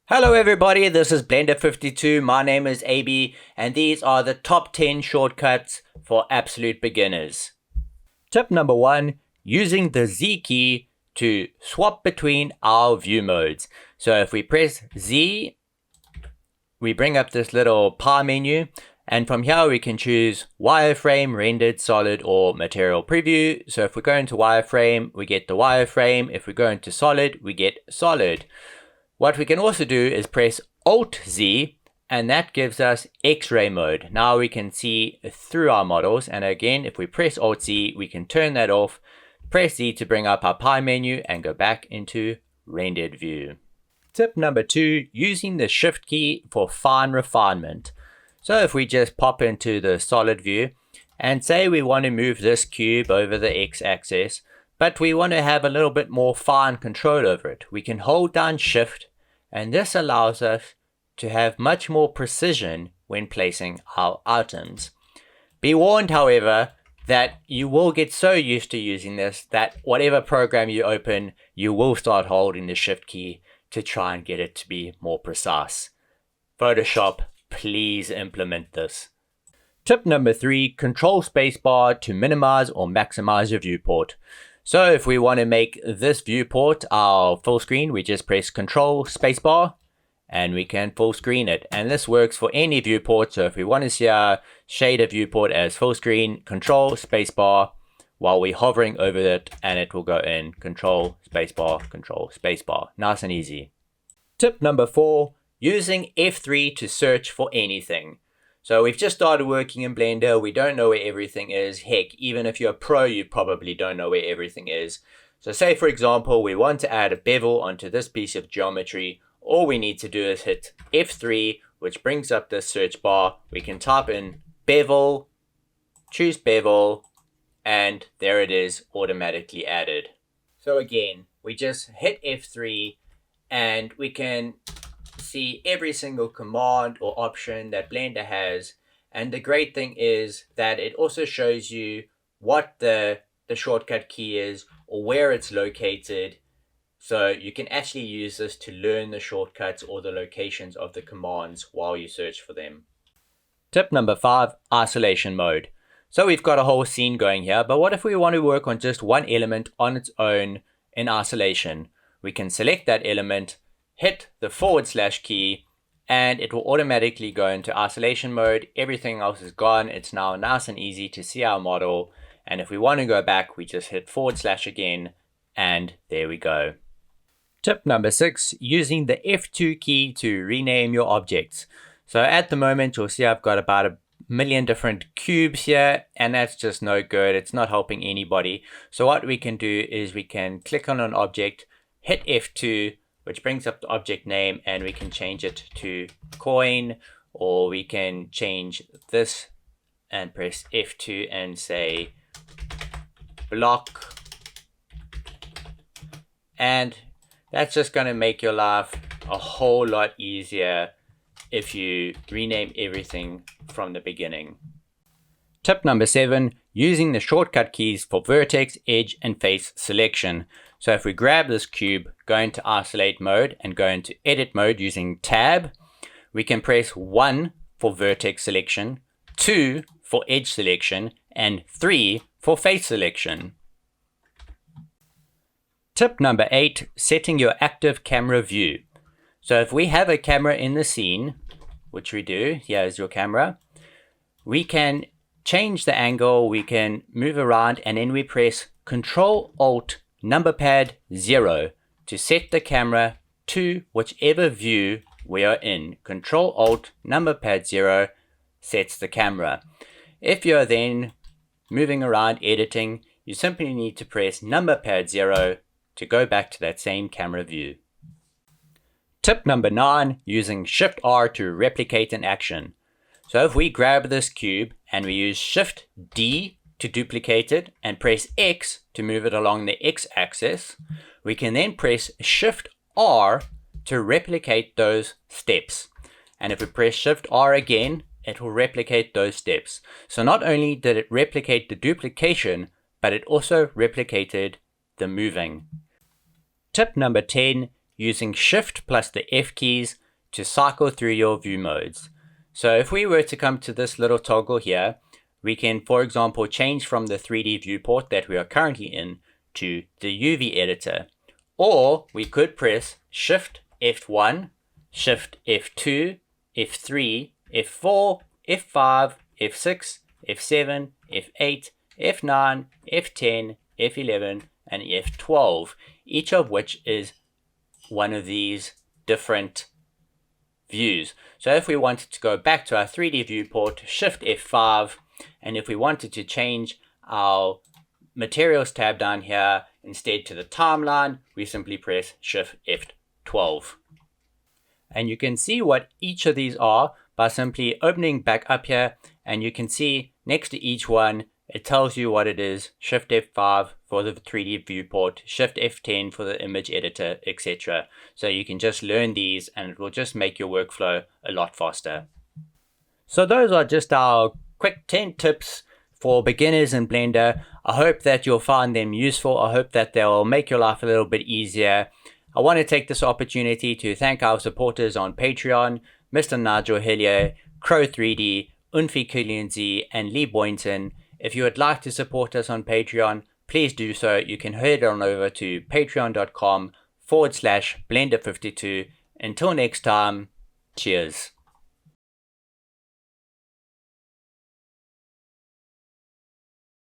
Hello everybody, this is Blender52, my name is AB, and these are the top 10 shortcuts for absolute beginners. Tip number 1, using the Z key to swap between our view modes. So if we press Z, we bring up this little pie menu, and from here we can choose wireframe, rendered, solid, or material preview. So if we go into wireframe, we get the wireframe. If we go into solid, we get solid. What we can also do is press Alt-Z, and that gives us X-ray mode. Now we can see through our models, and again, if we press Alt-Z, we can turn that off, press Z to bring up our pie menu, and go back into rendered view. Tip number 2, using the Shift key for fine refinement. So if we just pop into the solid view, and say we want to move this cube over the X-axis, but we want to have a little bit more fine control over it, we can hold down Shift, and this allows us to have much more precision when placing our items. Be warned, however, that you will get so used to using this that whatever program you open, you will start holding the Shift key to try and get it to be more precise. Photoshop, please implement this. Tip number 3, control spacebar to minimize or maximize your viewport. So if we want to make this viewport our full screen, we just press Control Spacebar and we can full screen it. And this works for any viewport. So if we want to see our shader viewport as full screen, Control Spacebar while we're hovering over it, and it will go in Control Spacebar. Nice and easy. Tip number 4, using F3 to search for anything. So we've just started working in Blender, we don't know where everything is. Heck, even if you're a pro, you probably don't know where everything is. So say for example, we want to add a bevel onto this piece of geometry. All we need to do is hit F3, which brings up this search bar. We can type in bevel, choose bevel, and there it is, automatically added. So again, we just hit F3 and we can see every single command or option that Blender has, and the great thing is that it also shows you what the shortcut key is or where it's located, so you can actually use this to learn the shortcuts or the locations of the commands while you search for them. Tip number 5, isolation mode. So we've got a whole scene going here, but what if we want to work on just one element on its own in isolation? We can select that element, hit the / key, and it will automatically go into isolation mode. Everything else is gone. It's now nice and easy to see our model. And if we want to go back, we just hit / again, and there we go. Tip number 6, using the F2 key to rename your objects. So at the moment, you'll see I've got about a million different cubes here, and that's just no good. It's not helping anybody. So what we can do is we can click on an object, hit F2, which brings up the object name, and we can change it to coin, or we can change this and press F2 and say block. And that's just going to make your life a whole lot easier if you rename everything from the beginning. Tip number 7, using the shortcut keys for vertex, edge, and face selection. So if we grab this cube, go into isolate mode and go into edit mode using tab, we can press 1 for vertex selection, 2 for edge selection, and 3 for face selection. Tip number 8, setting your active camera view. So if we have a camera in the scene, which we do, here's your camera, we can change the angle, we can move around, and then we press Control Alt number pad 0 to set the camera to whichever view we are in. Control Alt number pad 0 sets the camera. If you're then moving around editing, you simply need to press number pad 0 to go back to that same camera view. Tip number 9, using Shift R to replicate an action. So if we grab this cube and we use Shift D to duplicate it and press X to move it along the X axis, we can then press Shift R to replicate those steps. And if we press Shift R again, it will replicate those steps. So not only did it replicate the duplication, but it also replicated the moving. Tip number 10, using Shift plus the F keys to cycle through your view modes. So if we were to come to this little toggle here, we can, for example, change from the 3D viewport that we are currently in to the UV editor. Or we could press Shift F1, Shift F2, F3, F4, F5, F6, F7, F8, F9, F10, F11, and F12, each of which is one of these different views. So if we wanted to go back to our 3D viewport, Shift F5, and if we wanted to change our materials tab down here instead to the timeline, we simply press Shift F12. And you can see what each of these are by simply opening back up here, and you can see next to each one it tells you what it is. Shift F5 for the 3D viewport, Shift F10 for the image editor, etc. So you can just learn these and it will just make your workflow a lot faster. So those are just our quick 10 tips for beginners in Blender. I hope that you'll find them useful. I hope that they'll make your life a little bit easier. I want to take this opportunity to thank our supporters on Patreon, Mr. Nigel Hillier, Crow3D, Unfi Kulianzi, and Lee Boynton. If you would like to support us on Patreon, please do so. You can head on over to patreon.com/Blender52. Until next time, cheers.